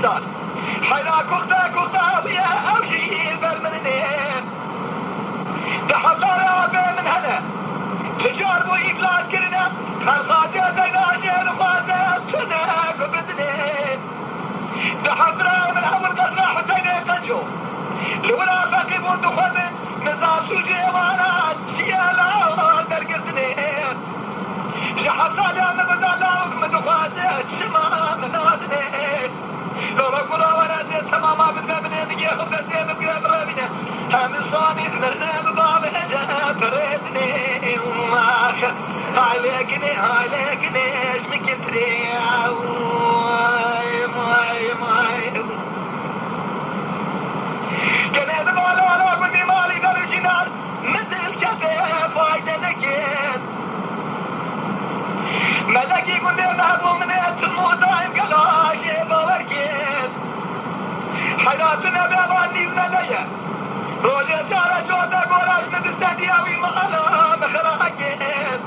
سال حيلا كوختا ويا أوشي بالمنين بحضارة من هنا تجارب وإفلات كرنا خلقاتي تقاشي لخواتي تناك وبدنين بحضرة من أول قصر حسين تنشو لولا فقي بوندو خذن نزال سوجي وانا شيالا درقتنين جحصال يا مقدالاوك من دخواتي شما من نازنين لو رقولا وانا زي تماما بالمبنين يخب زي مقرب رابنا هم صاني مرنا بباب هجا فريدني عليكني اشمك انتري ماي كنت بالا كنت مالي دلو جنان مثل كفي فايدة نكين ملكي كنت ذهبوا من يتمو دايم كلاشي باوركين حياتنا بيضاني المليا روجي سارة جودا قولاش مدستدياوي مغالا مخراكين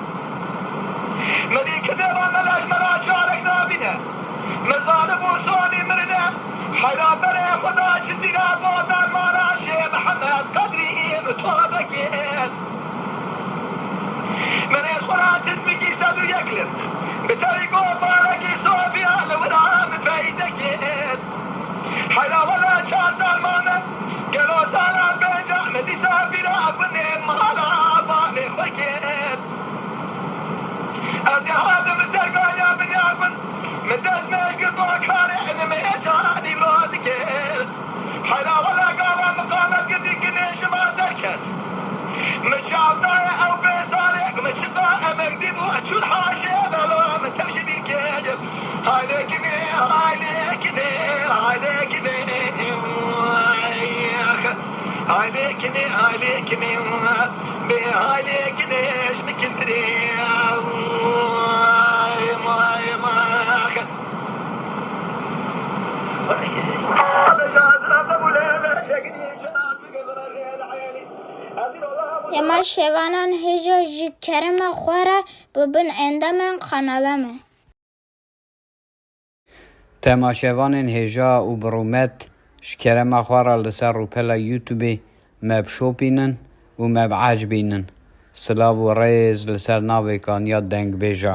مدي كذبا ملاش ملاش شارك دابنا مزالب وصوني مرنا حيلا بري خدا جزيرا بودار مالاشي محمد قدري متوابكين من الخرات اسمكي سادو يكلم بطريقو باركي صوفيا لورام فايدكين حيلا ولا شار دارمانا قالوا سالا بيجا مدي سافرا بني مالا باني خوكين أزي هذا مزرقا يا بني عقل مدز ميش قطوع كاري انا ميجاني برادكين حيلا ولا قالا مقامت قدي قنيش ما تركت مش عبدايا او بيصالك مش قاء مكذب واتشو حاشي ظلو متمشي بيكيجب عليكني بعليكني ايش مكنتري اما شوانان هجا جی کرم خوره ببین اندامن قنالمه تماشاوان هجا و برومت شکرم خوارا لسر رو پلا یوتیوبی مب شوپینن و مب عجبینن سلاو و ریز لسر ناوی کان یا دنگ بیجا